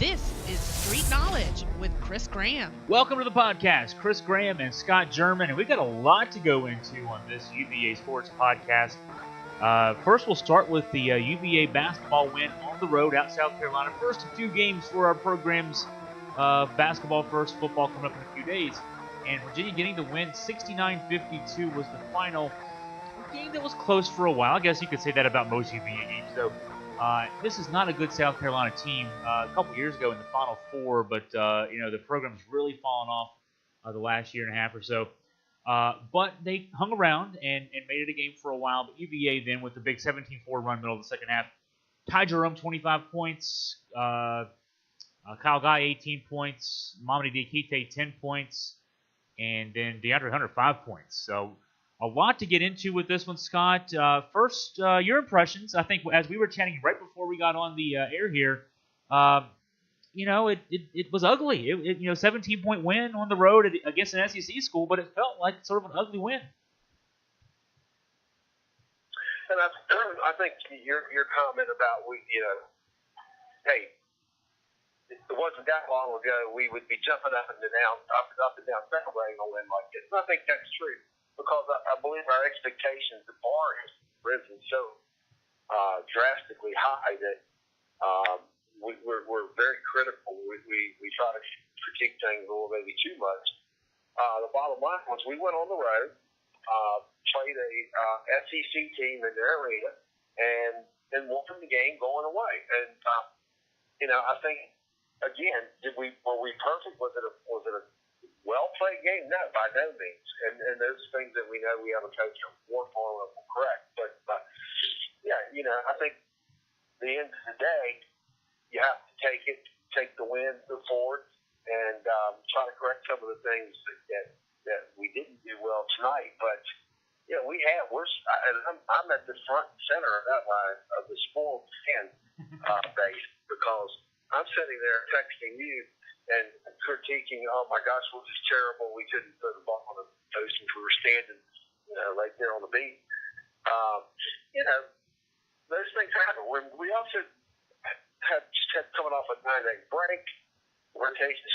This is Street Knowledge with Chris Graham. Welcome to the podcast. Chris Graham and Scott German, and we've got a lot to go into on this UVA Sports podcast. First, we'll start with the UVA basketball win on the road out South Carolina. First of two games for our program's basketball first, football coming up in a few days. And Virginia getting the win, 69-52 was the final. A game that was close for a while. I guess you could say that about most UVA games, though. This is not a good South Carolina team. A couple years ago in the Final Four, but the program's really fallen off the last year and a half or so. But they hung around and made it a game for a while. But UVA then with the big 17-4 run middle of the second half. Ty Jerome 25 points. Kyle Guy 18 points. Mamadi Diakite 10 points. And then DeAndre Hunter 5 points. So a lot to get into with this one, Scott. First, your impressions. I think as we were chatting right before we got on the air here, it was ugly. 17-point win on the road against an SEC school, but it felt like sort of an ugly win. And I think your comment about hey, it wasn't that long ago we would be jumping up and down celebrating a win like this. And I think that's true. Because I believe our expectations, the bar has risen so drastically high that we're very critical. We try to critique things a little maybe too much. The bottom line was we went on the road, played a SEC team in their arena, and won the game going away. And I think again, were we perfect? Was it a well-played game? No, by no means. And those things that we know we have a coach for will correct. But, I think at the end of the day, you have to take the win, move forward, and try to correct some of the things that we didn't do well tonight. But, I'm at the front and center of that line of the spoiled fan base because I'm sitting there texting you and critiquing, oh my gosh, we're just terrible. We couldn't put the ball on the post if we were standing, right there on the beat. Those things happen. We also had coming off a 9-day break,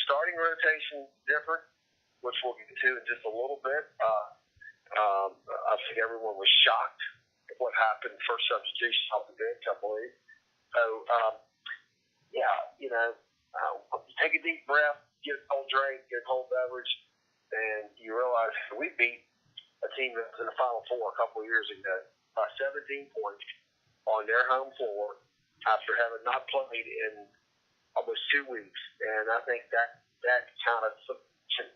starting rotation different, which we'll get to in just a little bit. I think everyone was shocked at what happened. First substitution off the bench, I believe. So, take a deep breath, get a cold drink, get a cold beverage, and you realize we beat a team that was in the Final Four a couple of years ago by 17 points on their home floor after having not played in almost 2 weeks. And I think that kind of should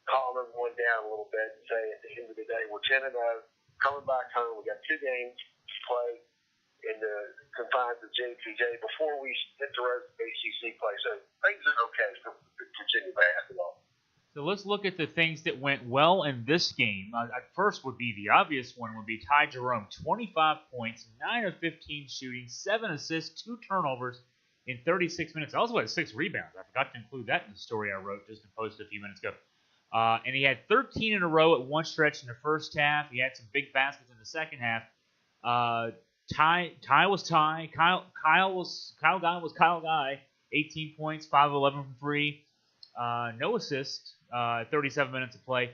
calm everyone down a little bit and say at the end of the day, we're 10-0, coming back home. We got 2 games to play in the confines of JPJ before we hit the road to ACC play. So things are okay for Virginia basketball. So let's look at the things that went well in this game. At first would be the obvious one would be Ty Jerome, 25 points, 9 of 15 shooting, 7 assists, 2 turnovers in 36 minutes. I also had 6 rebounds. I forgot to include that in the story I wrote just and posted a few minutes ago. And he had 13 in a row at one stretch in the first half. He had some big baskets in the second half. Ty was Ty. Kyle Guy was Kyle Guy. 18 points, 5 of 11 from 3. No assist, 37 minutes of play.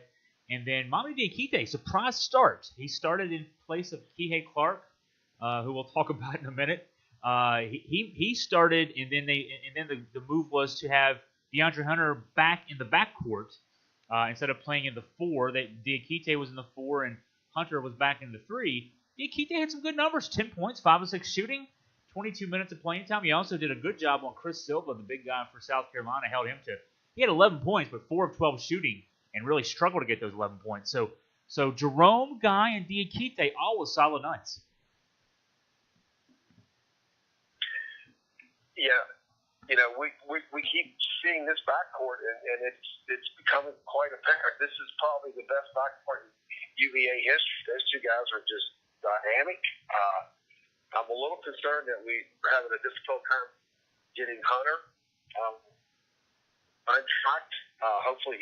And then Mamadi Diakite, surprise start. He started in place of Kihei Clark, who we'll talk about in a minute. He started, and then the move was to have DeAndre Hunter back in the backcourt instead of playing in the 4. Diakite was in the 4, and Hunter was back in the 3. Diakite had some good numbers, 10 points, 5 of 6 shooting, 22 minutes of playing time. He also did a good job on Chris Silva, the big guy for South Carolina, held him to. He had 11 points, but 4 of 12 shooting, and really struggled to get those 11 points. So Jerome, Guy, and Diakite all with solid nights. Yeah, we keep seeing this backcourt, and it's becoming quite apparent. This is probably the best backcourt in UVA history. Those two guys are just dynamic. I'm a little concerned that we're having a difficult time getting Hunter untracked. Hopefully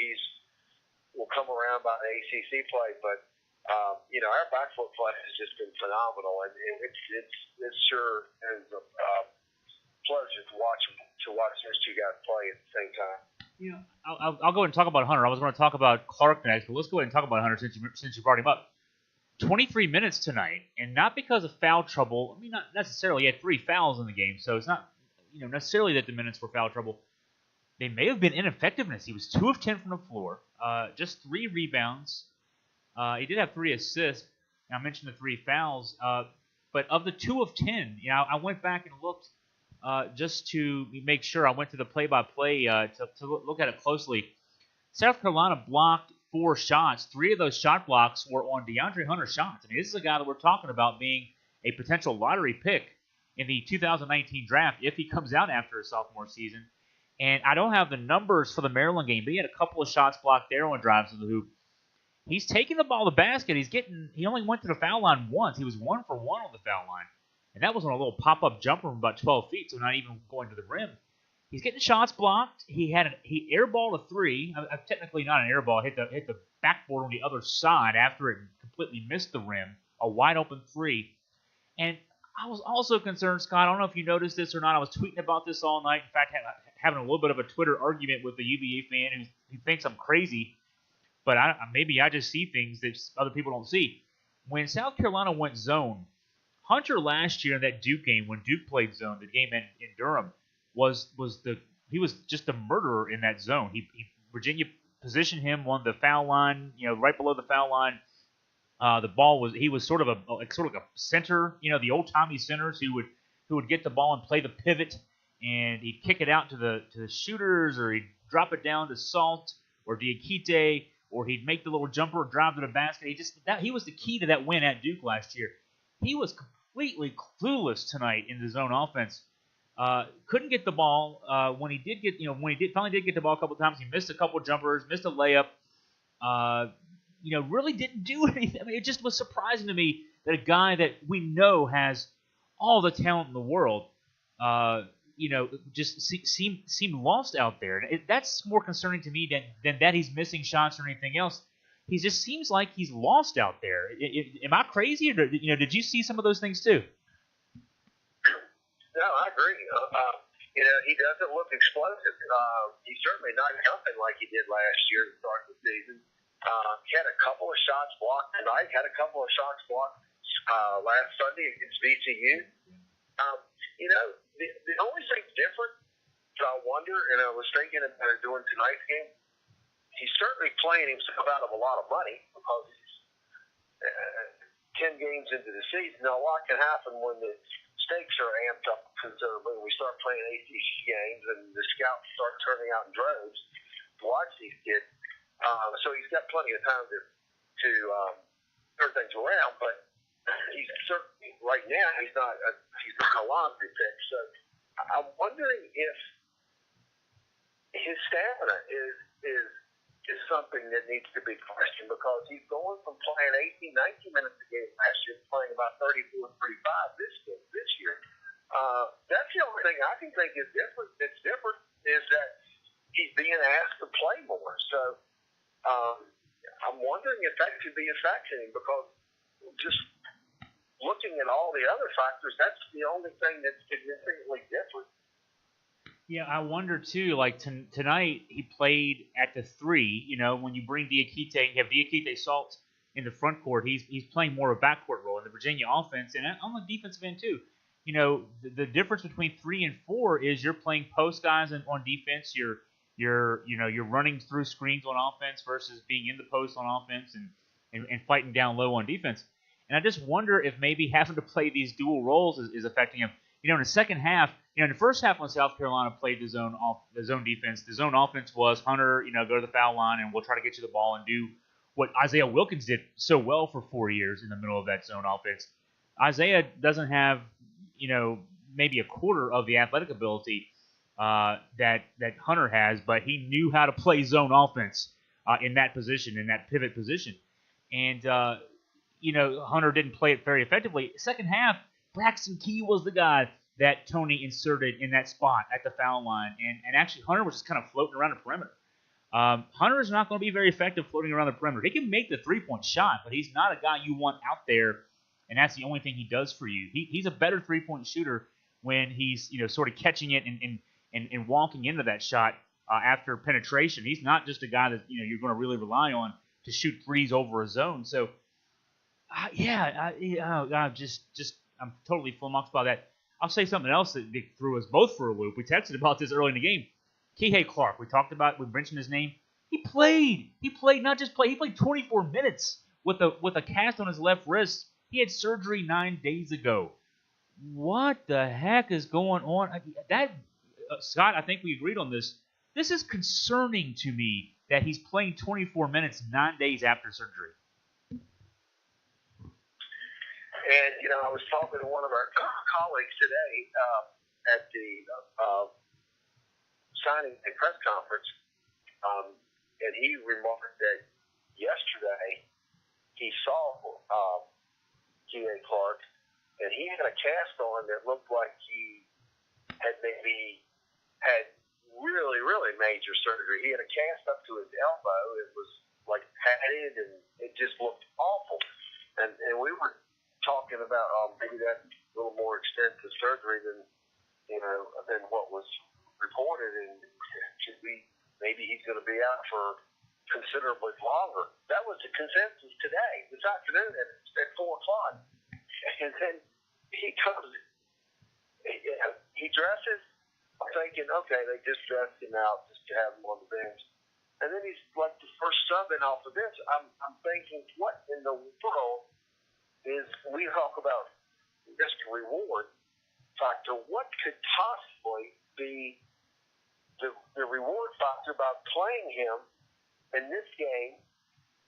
will come around by the ACC play, but our backcourt play has just been phenomenal, and it's sure is a pleasure to watch them to watch those two guys play at the same time. You know, I'll go ahead and talk about Hunter. I was going to talk about Clark next, but let's go ahead and talk about Hunter since you brought him up. 23 minutes tonight, and not because of foul trouble. I mean, not necessarily. He had 3 fouls in the game, so it's not necessarily that the minutes were foul trouble. They may have been ineffectiveness. He was 2 of 10 from the floor, just 3 rebounds. He did have 3 assists. And I mentioned the 3 fouls, but of the 2 of 10, I went back and looked just to make sure. I went to the play-by-play to look at it closely. South Carolina blocked 4 shots. 3 of those shot blocks were on DeAndre Hunter's shots. I mean, this is a guy that we're talking about being a potential lottery pick in the 2019 draft if he comes out after his sophomore season. And I don't have the numbers for the Maryland game, but he had a couple of shots blocked there on drives to the hoop. He's taking the ball to the basket. He only went to the foul line once. He was 1 for 1 on the foul line. And that was on a little pop-up jumper from about 12 feet, so not even going to the rim. He's getting shots blocked. He airballed a 3. Technically not an airball. Hit the backboard on the other side after it completely missed the rim. A wide open 3. And I was also concerned, Scott. I don't know if you noticed this or not. I was tweeting about this all night. In fact, having a little bit of a Twitter argument with the UVA fan who thinks I'm crazy. But maybe I just see things that other people don't see. When South Carolina went zone, Hunter last year in that Duke game, when Duke played zone, the game in Durham, he was just a murderer in that zone. Virginia positioned him on the foul line, right below the foul line. He was sort of a center, the old timey centers who would get the ball and play the pivot, and he'd kick it out to the shooters, or he'd drop it down to Salt or Diakite, or he'd make the little jumper or drive to the basket. He was the key to that win at Duke last year. He was completely clueless tonight in the zone offense. Couldn't get the ball. When he finally did get the ball a couple times, he missed a couple jumpers, missed a layup. Really didn't do anything. I mean, it just was surprising to me that a guy that we know has all the talent in the world, just seemed lost out there. That's more concerning to me than that he's missing shots or anything else. He just seems like he's lost out there. Am I crazy, or did you see some of those things too? No, I agree. He doesn't look explosive. He's certainly not jumping like he did last year to start the season. He had a couple of shots blocked tonight. Had a couple of shots blocked last Sunday against VCU. The only thing different that I wonder, and I was thinking about doing tonight's game, he's certainly playing himself out of a lot of money because he's 10 games into the season. Now, a lot can happen when the stakes are amped up considerably. We start playing ACC games, and the scouts start turning out in droves to watch these kids. So he's got plenty of time to turn things around, but he's certainly right now he's not a lottery pick. So I'm wondering if his stamina is something that needs to be questioned, because he's going from playing 18, 19 minutes a game last year to playing about 34, 35 this year. That's the only thing I can think is different. That's different is that he's being asked to play more. So I'm wondering if that could be affecting him, because just looking at all the other factors, that's the only thing that's significantly different. Yeah, I wonder too. Like tonight, he played at the 3. When you bring Diakite, you have Diakite Salt in the front court. He's playing more of a backcourt role in the Virginia offense, and on the defensive end too. The difference between 3 and 4 is you're playing post guys on defense. You're running through screens on offense versus being in the post on offense and fighting down low on defense. And I just wonder if maybe having to play these dual roles is affecting him. In the second half, in the first half when South Carolina played the zone defense, the zone offense was Hunter, go to the foul line and we'll try to get you the ball and do what Isaiah Wilkins did so well for 4 years in the middle of that zone offense. Isaiah doesn't have, maybe a quarter of the athletic ability that Hunter has, but he knew how to play zone offense in that position, in that pivot position. And, Hunter didn't play it very effectively. Second half, Braxton Key was the guy that Tony inserted in that spot at the foul line. And actually, Hunter was just kind of floating around the perimeter. Hunter is not going to be very effective floating around the perimeter. He can make the three-point shot, but he's not a guy you want out there, and that's the only thing he does for you. He's a better three-point shooter when he's sort of catching it and and walking into that shot after penetration. He's not just a guy that you're going to really rely on to shoot threes over a zone. So, I'm totally flummoxed by that. I'll say something else that threw us both for a loop. We texted about this early in the game. Kihei Clark, we mentioned his name. He played, not just play. He played 24 minutes with a cast on his left wrist. He had surgery 9 days ago. What the heck is going on? Scott, I think we agreed on this. This is concerning to me that he's playing 24 minutes 9 days after surgery. And, I was talking to one of our colleagues today at the signing and press conference, and he remarked that yesterday he saw G.A. Clark, and he had a cast on that looked like he had maybe had really, really major surgery. He had a cast up to his elbow. It was like padded, and it just looked awful. And we were talking about maybe that's a little more extensive surgery than what was reported, and maybe he's going to be out for considerably longer. That was the consensus today, this afternoon at 4 o'clock. And then he comes, he dresses. I'm thinking, okay, they just dressed him out just to have him on the bench. And then he's like the first sub in off the bench. I'm thinking, what in the world is, we talk about risk reward factor, what could possibly be the reward factor about playing him in this game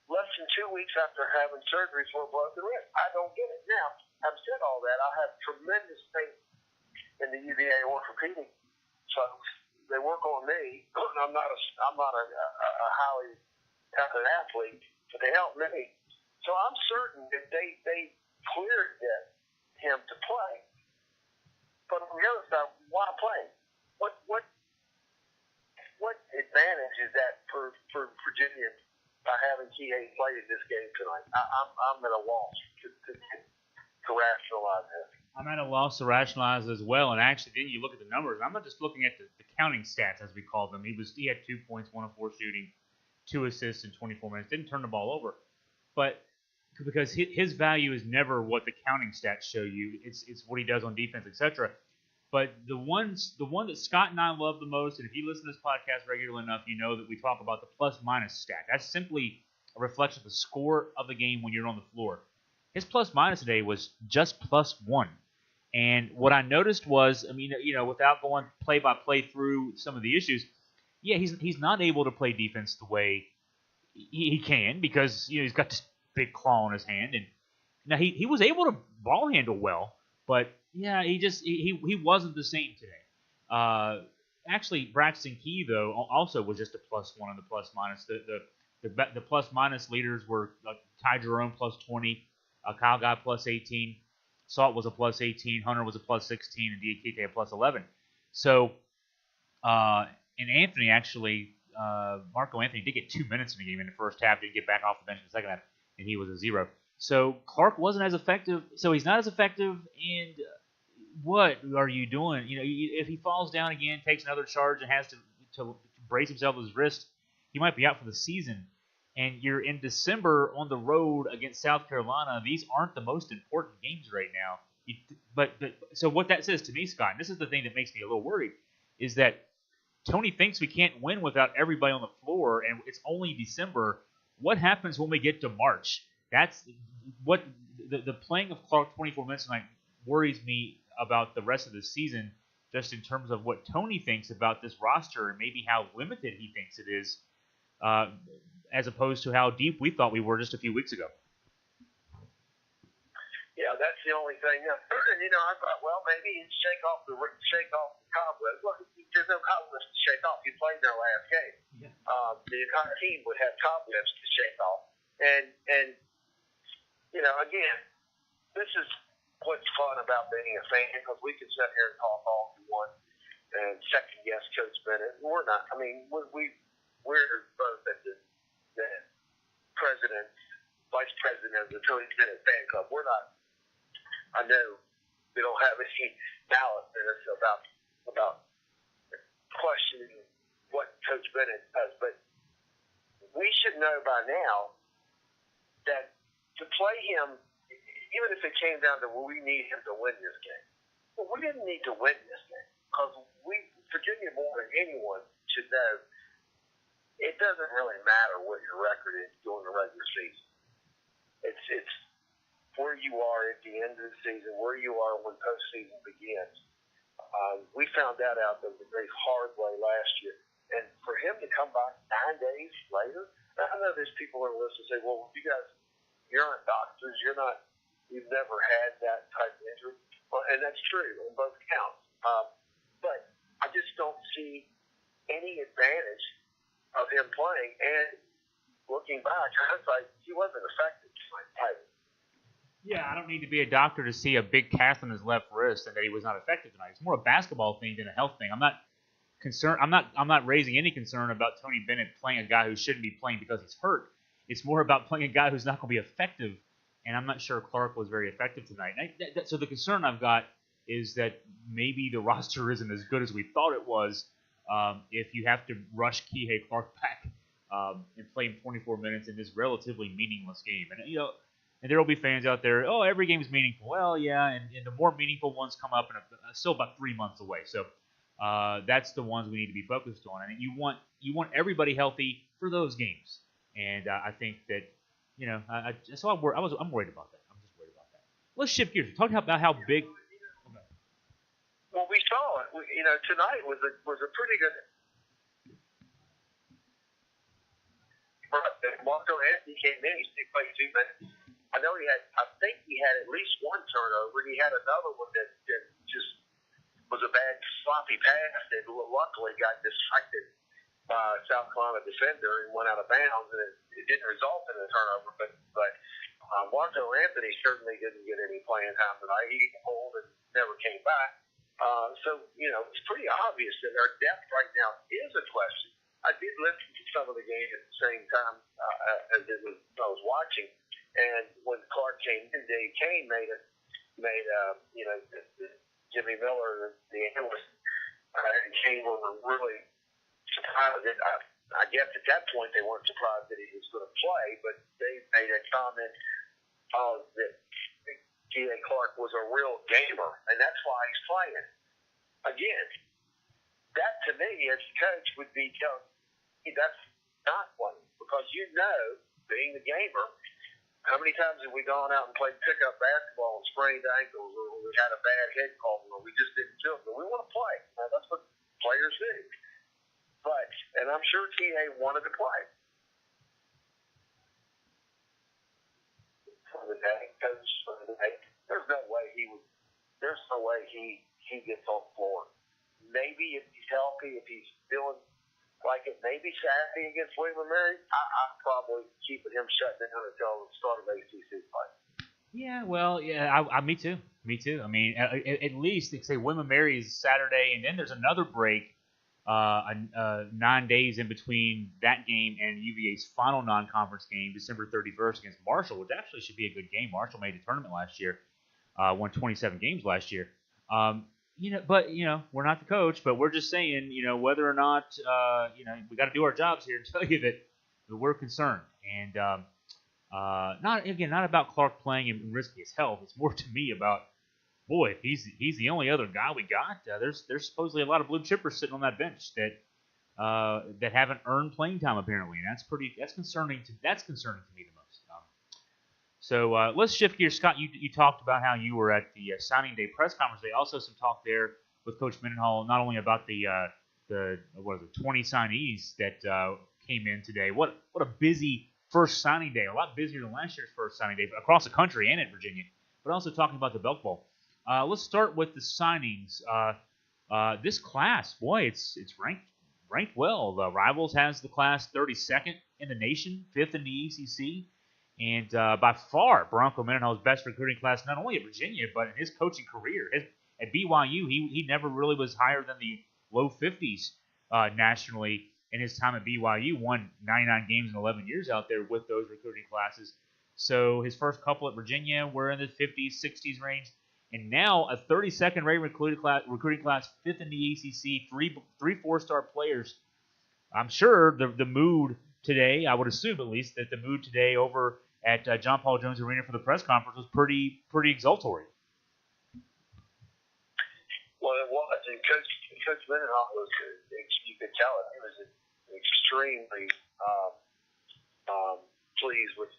less than 2 weeks after having surgery for a broken wrist? I don't get it. Now, I've said all that. I have tremendous faith in the UVA orthopedic folks. They work on me. I'm not a highly talented athlete, but they help me. So I'm certain that they cleared him to play. But on the other side, why play? What advantage is that for Virginia by having Kihei play in this game tonight? I'm at a loss to rationalize this. I'm at a loss to rationalize as well. And actually, then you look at the numbers. I'm not just looking at the counting stats, as we call them. He had 2 points, 1 of 4 shooting, 2 assists in 24 minutes. Didn't turn the ball over. But because his value is never what the counting stats show you. It's what he does on defense, etc. But the one that Scott and I love the most, and if you listen to this podcast regularly enough, you know that we talk about the plus-minus stat. That's simply a reflection of the score of the game when you're on the floor. His plus-minus today was just +1. And what I noticed was, without going play-by-play through some of the issues, he's not able to play defense the way he can because he's got this big claw on his hand. And now he was able to ball handle well, but he wasn't the same today. Actually, Braxton Key though also was just a +1 on the plus-minus. The plus-minus leaders were Ty Jerome +20, Kyle Guy +18. Salt was a +18, Hunter was a +16, and Diakite a +11. So, and Anthony actually, Marco Anthony did get 2 minutes in the game in the first half, did get back off the bench in the second half, and he was a 0. So Clark wasn't as effective. So he's not as effective. And what are you doing? If he falls down again, takes another charge, and has to brace himself with his wrist, he might be out for the season. And you're in December on the road against South Carolina. These aren't the most important games right now. So what that says to me, Scott, and this is the thing that makes me a little worried, is that Tony thinks we can't win without everybody on the floor, and it's only December. What happens when we get to March? That's what the playing of Clark 24 minutes tonight worries me about the rest of the season, just in terms of what Tony thinks about this roster and maybe how limited he thinks it is, as opposed to how deep we thought we were just a few weeks ago. Yeah, that's the only thing. I thought, well, maybe he'd shake off the cobwebs. Well, there's no cobwebs to shake off. He played their last game. Yeah. The entire team would have cobwebs to shake off. And again, this is what's fun about being a fan, because we can sit here and talk all we want and second guess Coach Bennett. We're not. I mean, we're both at the vice president of the Tony Bennett fan club. We're not. I know we don't have any malice in us about questioning what Coach Bennett does, but we should know by now that to play him, even if it came down to, well, we need him to win this game. Well, we didn't need to win this game because Virginia more than anyone should know it doesn't really matter what your record is during the regular season. It's where you are at the end of the season, where you are when postseason begins. We found that out the very hard way last year. And for him to come back 9 days later, I know there's people that listen and say, well, you guys, you're not doctors. You've never had that type of injury. Well, and that's true on both counts. But I just don't see any advantage of him playing. And looking back, hindsight, he wasn't effective tonight. Yeah, I don't need to be a doctor to see a big cast on his left wrist and that he was not effective tonight. It's more a basketball thing than a health thing. I'm not concerned. I'm not raising any concern about Tony Bennett playing a guy who shouldn't be playing because he's hurt. It's more about playing a guy who's not going to be effective. And I'm not sure Clark was very effective tonight. So the concern I've got is that maybe the roster isn't as good as we thought it was. If you have to rush Kihei Clark back and play him 24 minutes in this relatively meaningless game, and there will be fans out there. Oh, every game is meaningful. Well, yeah, and the more meaningful ones come up, and still about 3 months away. So that's the ones we need to be focused on. And you want everybody healthy for those games. And I think that I'm worried about that. I'm just worried about that. Let's shift gears. Talk about how big. Okay. Well, we saw it. Tonight was a pretty good. Marco Anthony came in. He played 2 minutes. I know I think he had at least one turnover, and he had another one that just was a bad sloppy pass that luckily got distracted by a South Carolina defender and went out of bounds, and it didn't result in a turnover. But Marco Anthony certainly didn't get any playing time tonight. He pulled and never came back. So it's pretty obvious that our depth right now is a question. I did listen to some of the game at the same time as I was watching. And when Clark came in, Dave Kane made Jimmy Miller, the analyst, and Kane were really surprised. I guess at that point they weren't surprised that he was going to play, but they made a comment that Kihei Clark was a real gamer, and that's why he's playing. Again, that to me as a coach would be telling me that's not playing, because being the gamer, how many times have we gone out and played pickup basketball and sprained ankles, or we had a bad head call, or we just didn't feel it? But we want to play. That's what players do. And I'm sure Kihei wanted to play. For the day, there's no way he gets on the floor. Maybe if he's healthy, if he's feeling like it, maybe Saturday against William & Mary, I'm probably keeping him shut down until the start of ACC play. Yeah, well, me too. I mean, at least say William & Mary is Saturday, and then there's another break, 9 days in between that game and UVA's final non-conference game, December 31st against Marshall, which actually should be a good game. Marshall made the tournament last year, won 27 games last year. But we're not the coach, but we're just saying, whether or not, we got to do our jobs here and tell you that we're concerned. And not about Clark playing and risking his health. It's more to me about, boy, if he's the only other guy we got. There's supposedly a lot of blue chippers sitting on that bench that haven't earned playing time apparently, and that's concerning to me the most. So let's shift gears. Scott, you talked about how you were at the signing day press conference. They also some talk there with Coach Mendenhall, not only about the 20 signees that came in today. What a busy first signing day, a lot busier than last year's first signing day across the country and in Virginia. But also talking about the Belk Bowl. Let's start with the signings. This class, boy, it's ranked well. The Rivals has the class 32nd in the nation, 5th in the ECC. And by far, Bronco Mendenhall's best recruiting class, not only at Virginia, but in his coaching career. At BYU, he never really was higher than the low 50s nationally in his time at BYU. Won 99 games in 11 years out there with those recruiting classes. So his first couple at Virginia were in the 50s, 60s range. and now a 32nd rated recruiting class, 5th in the ACC, three 4-star players. I'm sure the mood today, I would assume at least, that the mood today over at John Paul Jones Arena for the press conference was pretty exultory. Well, it was, and Coach Mendenhall was, you could tell it, he was extremely pleased with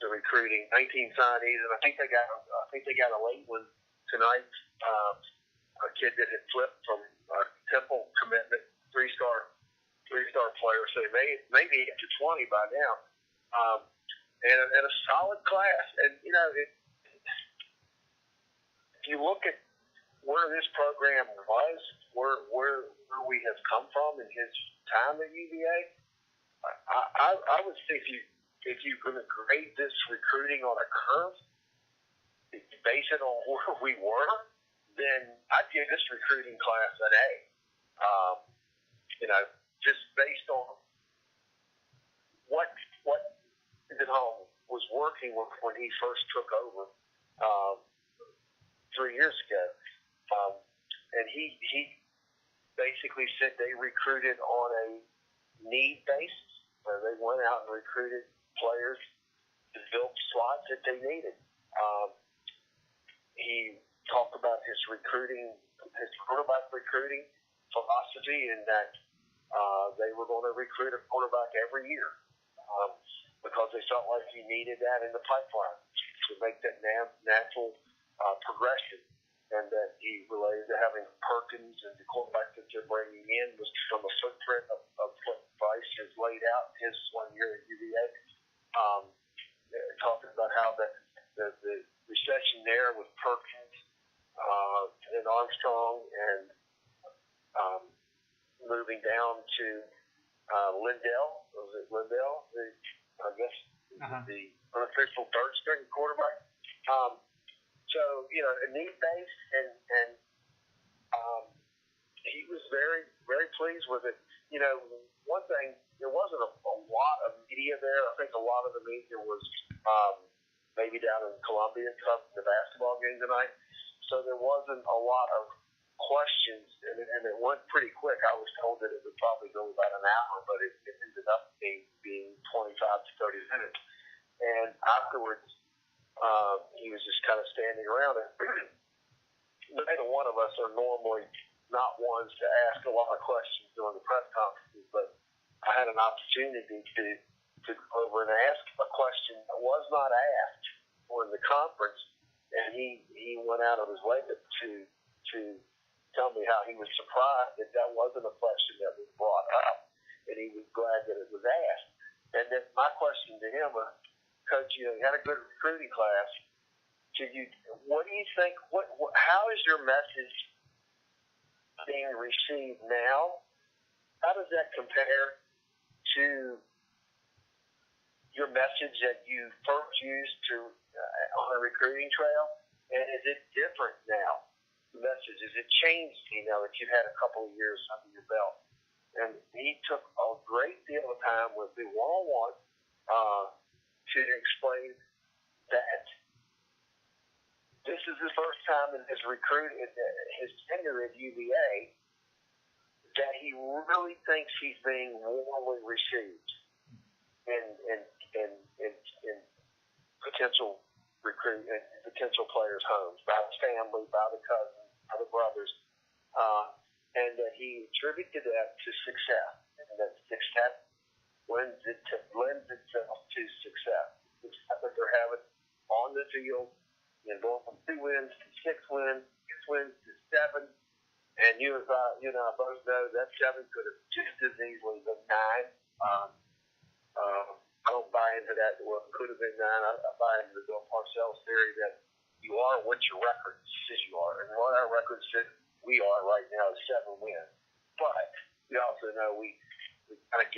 the recruiting. 19 signees, and I think they got a late one tonight. A kid that had flipped from a Temple commitment, three-star player, so maybe up to 20 by now. And a solid class. And if you look at where this program was, where we have come from in his time at UVA, I would say if you're going to grade this recruiting on a curve, if you base it on where we were, then I'd give this recruiting class an A. Just based on what Mendenhall was working with when he first took over 3 years ago. And he basically said they recruited on a need basis, where they went out and recruited players to fill slots that they needed. He talked about his quarterback recruiting philosophy, and that they were going to recruit a quarterback every year because they felt like he needed that in the pipeline to make that natural progression. And that he related to having Perkins and the quarterback that they're bringing in was from a footprint of what Vice has laid out his 1 year at UVA. Talking about how the recession there with Perkins and Armstrong and moving down to Lindell. Was it Lindell? I guess the unofficial third-string quarterback. So, a need-based, and he was very, very pleased with it. One thing, there wasn't a lot of media there. I think a lot of the media was maybe down in Columbia covering the basketball game tonight. So there wasn't a lot of questions, and it went pretty quick. I was told that it would probably go about an hour, but it ended up being 25 to 30 minutes. And afterwards, he was just kind of standing around. And neither one of us are normally not ones to ask a lot of questions during the press conferences, but I had an opportunity to go over and ask a question that was not asked during the conference, and he went out of his way to tell me how he was surprised that wasn't a question that was brought up, and he was glad that it was asked. And then my question to him was, Coach, you had a good recruiting class. What do you think? How is your message being received now? How does that compare to your message that you first used on a recruiting trail? And is it different now? The message, is it changed that you've had a couple of years under your belt? And he took a great deal of time with me one-on-one to explain that this is the first time in his tenure at UVA that he really thinks he's being warmly received in potential players' homes, by his family, by the cousins, by the brothers, and that he attributed that to success, and that success lends itself to success. Success that they're having on the field, going from 2 wins to 6 wins, 6 wins to 7, and you and I both know that 7 could have just as easily been 9. I don't buy into that. Well, it could have been 9. I buy into the Bill Parcells theory that you are what your record says you are, and what our record says we are right now is 7 wins. But we also know we kind of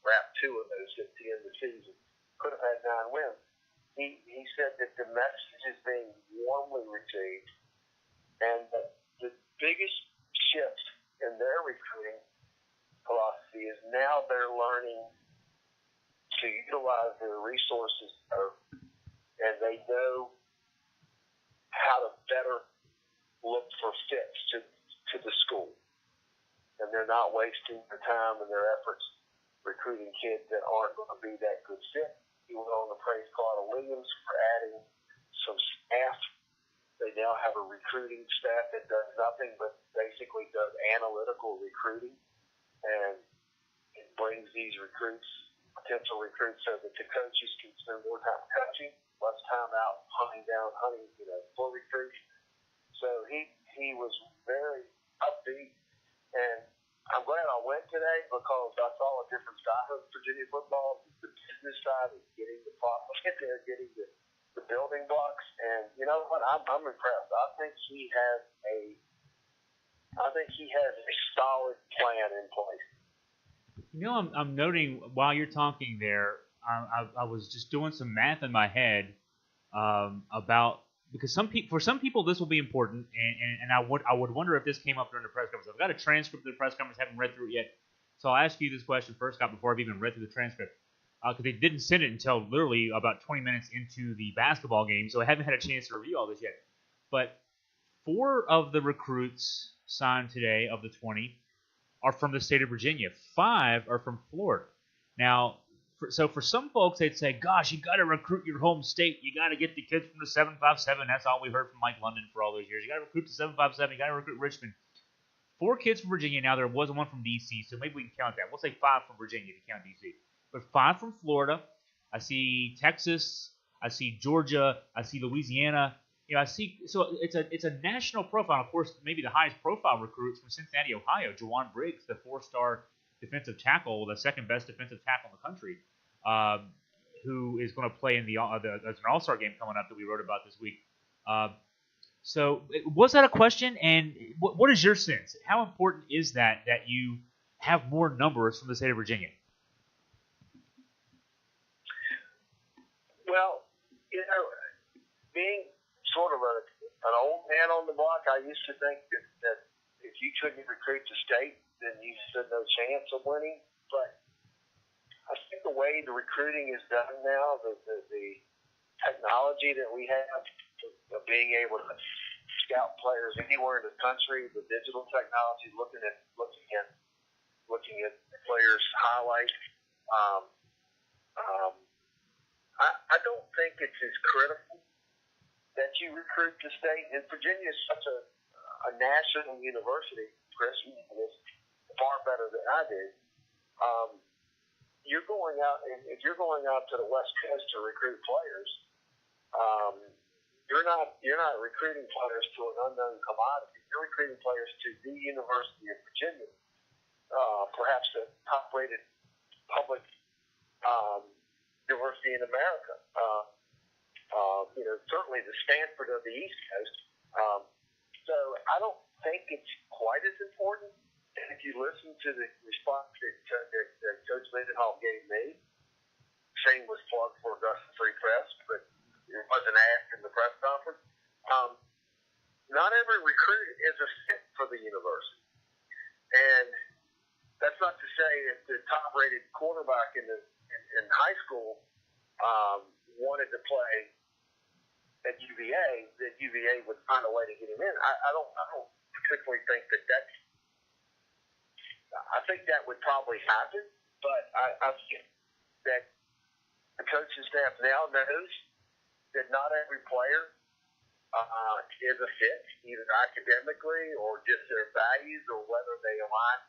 wrapped 2 of those at the end of the season. Could have had 9 wins. He said that the message is being warmly received, and that the biggest shift in their recruiting philosophy is now they're learning to utilize their resources, and they know how to better look for fits to the school. And they're not wasting their time and their efforts recruiting kids that aren't going to be that good fit. He went on to praise Carter Williams for adding some staff. They now have a recruiting staff that does nothing but basically does analytical recruiting, and it brings these potential recruits, so that the coaches can spend more time coaching, less time out hunting for recruits. So he was very upbeat, and I'm glad I went today because I saw a different side of Virginia football, the business side of getting the profit there, getting the building blocks. And you know what? I'm impressed. I think he has a solid plan in place. You know, I'm noting while you're talking there, I was just doing some math in my head about, because for some people this will be important, and I would wonder if this came up during the press conference. I've got a transcript of the press conference, haven't read through it yet, so I'll ask you this question first, Scott, before I've even read through the transcript, because they didn't send it until literally about 20 minutes into the basketball game, so I haven't had a chance to review all this yet. But 4 of the recruits signed today of the 20 are from the state of Virginia. 5 are from Florida. Now, for some folks, they'd say, gosh, you got to recruit your home state. You got to get the kids from the 757. That's all we heard from Mike London for all those years. You got to recruit the 757. You got to recruit Richmond. 4 kids from Virginia. Now, there was one from D.C., so maybe we can count that. We'll say 5 from Virginia to count D.C. But 5 from Florida. I see Texas. I see Georgia. I see Louisiana. You know, I see. So it's a national profile. Of course, maybe the highest profile recruits from Cincinnati, Ohio. Jawan Briggs, the 4-star defensive tackle, the second best defensive tackle in the country, who is going to play in there's an All-Star game coming up that we wrote about this week. So was that a question? And what is your sense? How important is that you have more numbers from the state of Virginia? Well, being sort of an old man on the block, I used to think that if you couldn't recruit the state, then you stood no chance of winning. But I think the way the recruiting is done now, the technology that we have of being able to scout players anywhere in the country, the digital technology, looking at players' highlights. I don't think it's as critical that you recruit the state. And Virginia is such a national university, Chris, is far better than I did. You're going out, and if you're going out to the West Coast to recruit players, you're not recruiting players to an unknown commodity. You're recruiting players to the University of Virginia, perhaps the top-rated public university in America. Certainly the Stanford of the East Coast. So I don't think it's quite as important. And if you listen to the response that Coach Mendenhall gave me, shameless plug for Augusta Free Press, but it wasn't asked in the press conference. Not every recruit is a fit for the university. And that's not to say that the top-rated quarterback in high school wanted to play at UVA, that UVA would find a way to get him in. I don't particularly think that's. I think that would probably happen, but I think that the coaching staff now knows that not every player is a fit, either academically or just their values, or whether they align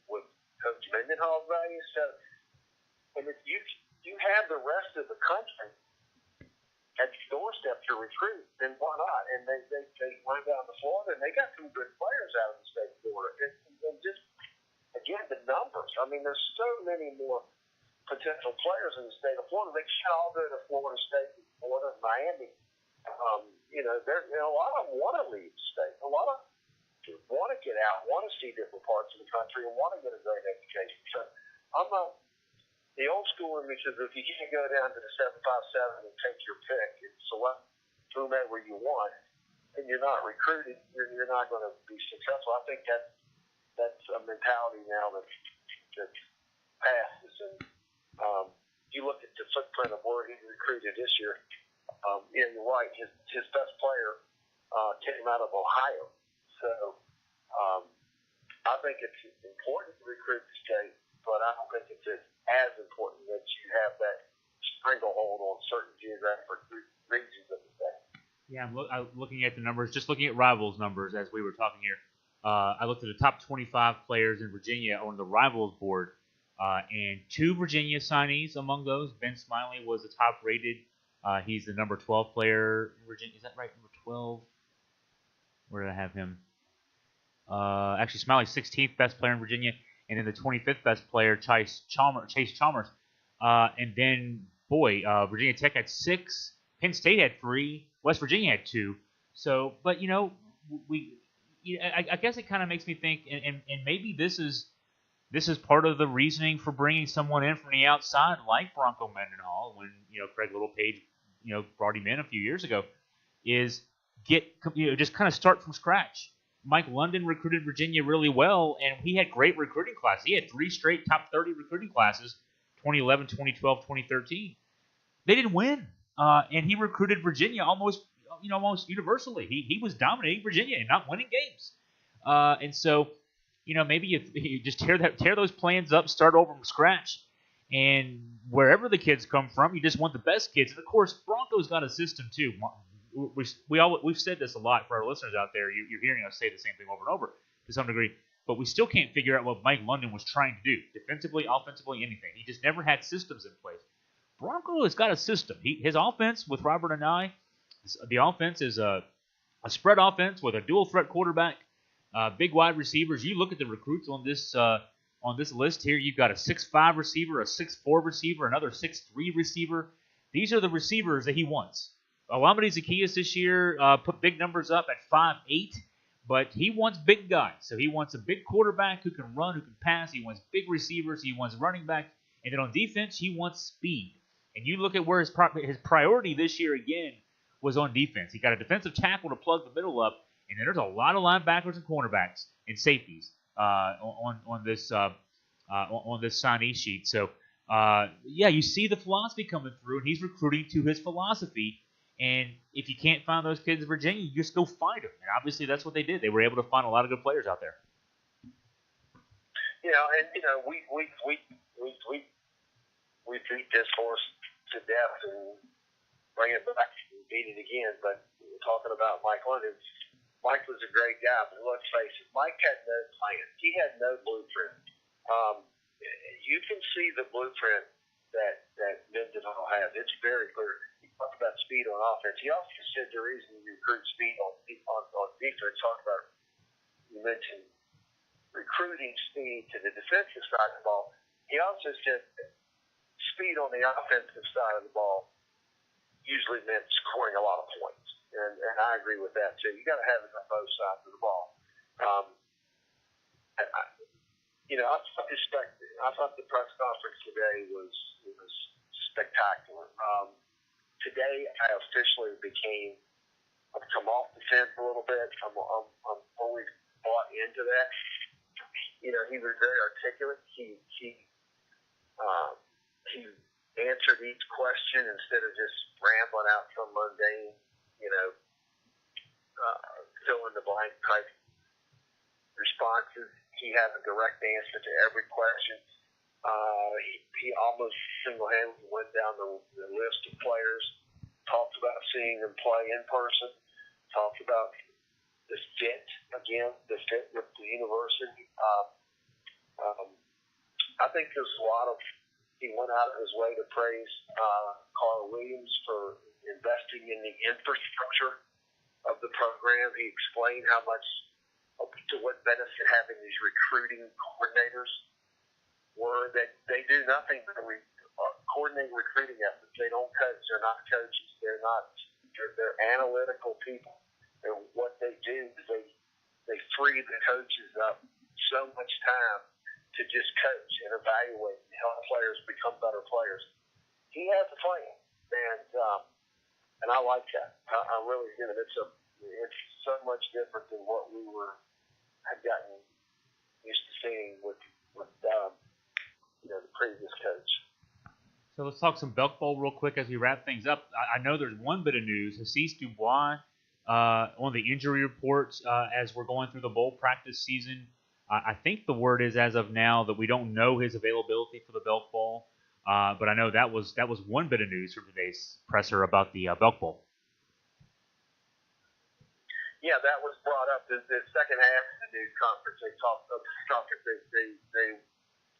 with Coach Mendenhall's values. So, and if you have the rest of the country at your doorstep to recruit, then why not? And they went down to Florida, and they got some good players out of the state of Florida. And just, again, the numbers. I mean, there's so many more potential players in the state of Florida. They can't all go to Florida State, Florida, Miami. A lot of them want to leave the state. A lot of them want to get out, want to see different parts of the country, and want to get a great education. So I'm not. The old school in me says if you can't go down to the 757 and take your pick and select whomever you want, and you're not recruiting, you're not going to be successful. I think that's a mentality now that's passes. And you look at the footprint of where he recruited this year. You're right. His best player came out of Ohio. So I think it's important to recruit the state, but I don't think it's as important that you have that stranglehold on certain geographic regions of the state. Yeah, I'm looking at the numbers, just looking at Rivals numbers as we were talking here. I looked at the top 25 players in Virginia on the Rivals board, and 2 Virginia signees among those. Ben Smiley was the top rated. He's the number 12 player in Virginia. Is that right? Number 12? Where did I have him? Actually, Smiley's 16th best player in Virginia, and then the 25th best player, Chase Chalmers. And then, Virginia Tech had 6, Penn State had 3, West Virginia had 2. So, but I guess it kind of makes me think, and maybe this is part of the reasoning for bringing someone in from the outside, like Bronco Mendenhall, when Craig Littlepage brought him in a few years ago, is just kind of start from scratch. Mike London recruited Virginia really well, and he had great recruiting classes. He had 3 straight top 30 recruiting classes, 2011, 2012, 2013. They didn't win, and he recruited Virginia almost universally. He was dominating Virginia and not winning games. And so, maybe you just tear those plans up, start over from scratch, and wherever the kids come from, you just want the best kids. And of course, Bronco's got a system too. We've said this a lot for our listeners out there. You're hearing us say the same thing over and over to some degree, but we still can't figure out what Mike London was trying to do, defensively, offensively, anything. He just never had systems in place. Bronco has got a system. His offense with Robert and I, the offense is a spread offense with a dual threat quarterback, big wide receivers. You look at the recruits on this list here. You've got a 6'5" receiver, a 6'4" receiver, another 6'3" receiver. These are the receivers that he wants. Alameda Zacchaeus this year put big numbers up at 5'8", but he wants big guys. So he wants a big quarterback who can run, who can pass. He wants big receivers. He wants running back. And then on defense, he wants speed. And you look at where his priority this year again was on defense. He got a defensive tackle to plug the middle up, and then there's a lot of linebackers and cornerbacks and safeties on this signee sheet. So you see the philosophy coming through, and he's recruiting to his philosophy. And if you can't find those kids in Virginia, you just go find them. And obviously, that's what they did. They were able to find a lot of good players out there. We beat this horse to death and bring it back and beat it again. But we're talking about Mike London. Mike was a great guy, but let's face it, Mike had no plan. He had no blueprint. You can see the blueprint that Mendenhall has. It's very clear. He talked about speed on offense. He also said the reason you recruit speed on defense. You mentioned recruiting speed to the defensive side of the ball. He also said that speed on the offensive side of the ball usually meant scoring a lot of points. And I agree with that too. You got to have it on both sides of the ball. I thought the press conference today was spectacular. Today I officially I've come off the fence a little bit. I'm fully bought into that. He was very articulate. He answered each question instead of just rambling out some mundane, fill in the blank type responses. He had a direct answer to every question. He almost single-handedly went down the list of players, talked about seeing them play in person, talked about the fit with the university. I think there's a lot of, he went out of his way to praise Carl Williams for investing in the infrastructure of the program. He explained how much to what benefit having these recruiting coordinators were, that they do nothing but coordinate recruiting efforts. They don't coach. They're not coaches. They're analytical people. And what they do is they free the coaches up so much time to just coach and evaluate and help players become better players. He has a plan, and I like that. I really do. It's so much different than what we had gotten used to seeing with the previous coach. So let's talk some Belk Bowl real quick as we wrap things up. I know there's one bit of news. Hasise Dubois on the injury reports as we're going through the bowl practice season. I think the word is, as of now, that we don't know his availability for the Belk Bowl. But I know that was one bit of news from today's presser about the Belk Bowl. Yeah, that was brought up in the second half of the news conference. They talked of the conference. They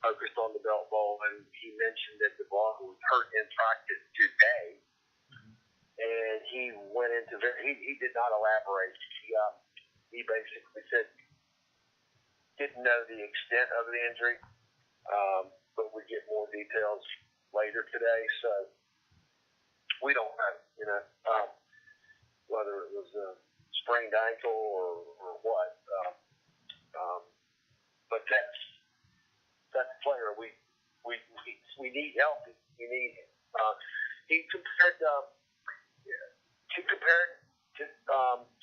focused on the Belk Bowl, and he mentioned that the ball was hurt in practice today, and he went into he did not elaborate. He basically said didn't know the extent of the injury, but we get more details later today. So we don't know, whether it was a sprained ankle or what. But that's a player we need help. We need him. He compared to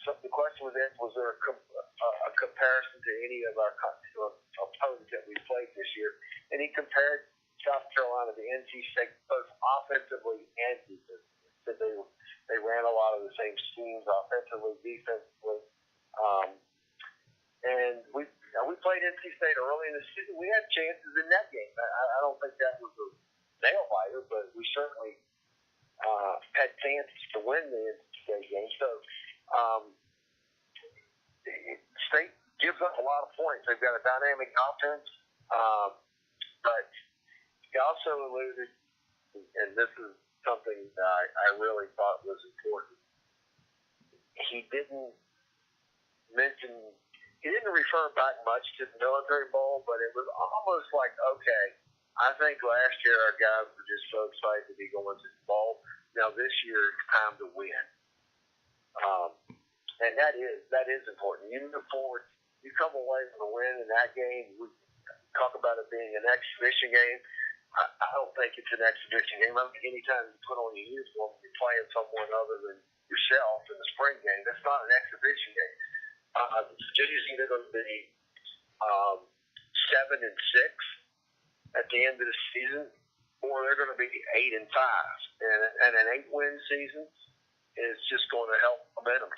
so the question was asked, was there a comparison to any of our opponents that we played this year? And he compared South Carolina to NC State both offensively and defensively. Said they ran a lot of the same schemes offensively, defensively. And we played NC State early in the season. We had chances in that game. I don't think that was a nail biter, but we certainly had chances to win the NC State game. So State gives up a lot of points. They've got a dynamic offense, but he also alluded, and this is something that I really thought was important. He didn't refer back much to the Military Bowl, but it was almost like, okay, I think last year our guys were just so excited to be going to the bowl. Now this year it's time to win. And that is important. You move forward, you come away with a win in that game. We talk about it being an exhibition game. I don't think it's an exhibition game. I think anytime you put on your uniform, you're playing someone other than yourself in the spring game. That's not an exhibition game. It's either going to be 7-6 at the end of the season, or they're going to be 8-5. And an 8-win season is just going to help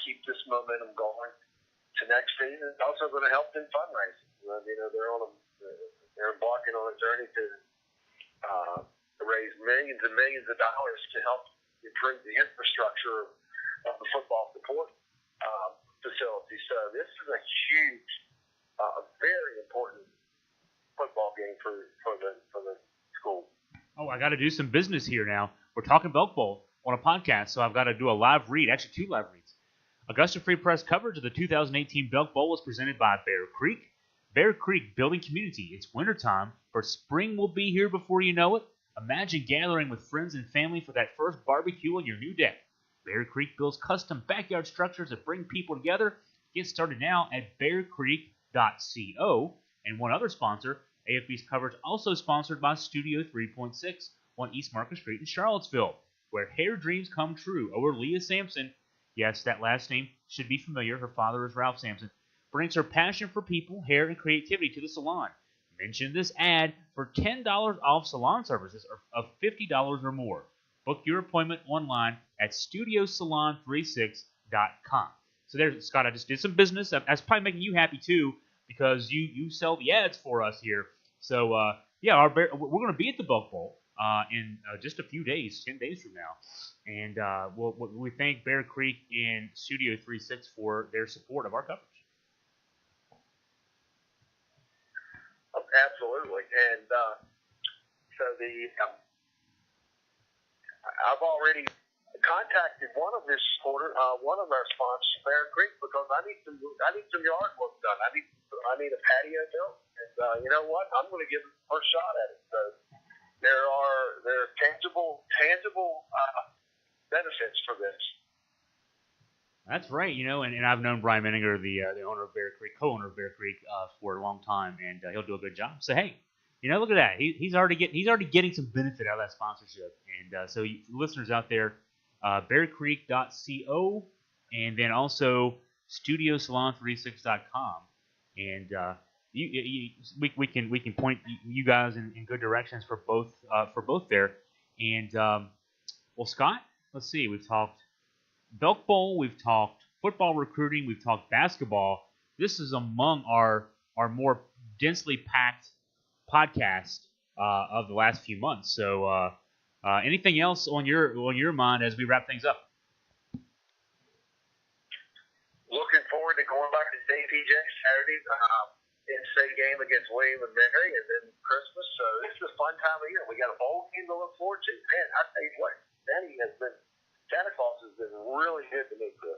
keep this momentum going to next season. It's also going to help them fundraising. They're embarking on a journey to raise millions and millions of dollars to help improve the infrastructure of the football support facility. So this is a huge, very important football game for the school. Oh, I got to do some business here now. We're talking Belk Bowl on a podcast, so I've got to do a live read, actually 2 live reads. Augusta Free Press coverage of the 2018 Belk Bowl was presented by Bear Creek. Bear Creek Building Community. It's wintertime, but spring will be here before you know it. Imagine gathering with friends and family for that first barbecue on your new deck. Bear Creek builds custom backyard structures that bring people together. Get started now at bearcreek.co. And one other sponsor, AFB's coverage also sponsored by Studio 3.6 on East Market Street in Charlottesville, where hair dreams come true. Over Leah Sampson, yes, that last name should be familiar. Her father is Ralph Sampson. Brings her passion for people, hair, and creativity to the salon. Mention this ad for $10 off salon services of $50 or more. Book your appointment online at studiosalon36.com. So there's, Scott, I just did some business. That's probably making you happy too, because you sell the ads for us here. So, we're going to be at the Belk Bowl in just a few days, 10 days from now. And we thank Bear Creek and Studio 36 for their support of our coverage. Absolutely, and so I've already contacted one of our sponsors, Bear Creek, because I need some yard work done. I need a patio built, and you know what? I'm going to give it the first shot at it. So there are tangible benefits for this. That's right, and I've known Brian Menninger, the owner of Bear Creek, co-owner of Bear Creek, for a long time, and he'll do a good job. So hey, look at that. He's already getting some benefit out of that sponsorship. And so listeners out there, bearcreek.co, and then also studiosalon36.com, and we can point you guys in good directions for both there. And well, Scott, let's see, we've talked Belk Bowl, we've talked football recruiting. We've talked basketball. This is among our more densely packed podcast of the last few months. So, anything else on your mind as we wrap things up? Looking forward to going back to JPJ Saturday. In-state game against William and Mary, and then Christmas. So this is a fun time of year. We got a bowl game to look forward to. Man, I tell you what, Santa Claus has been really good to me, Chris.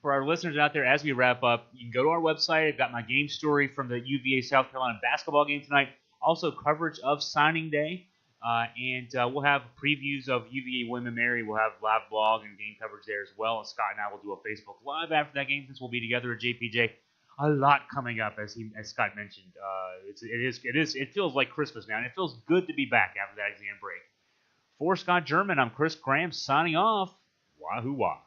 For our listeners out there, as we wrap up, you can go to our website. I've got my game story from the UVA South Carolina basketball game tonight. Also coverage of signing day, and we'll have previews of UVA William and Mary. We'll have live blog and game coverage there as well. And Scott and I will do a Facebook Live after that game since we'll be together at JPJ. A lot coming up, as Scott mentioned. It feels like Christmas now, and it feels good to be back after that exam break. For Scott German, I'm Chris Graham signing off. Wahoo wah.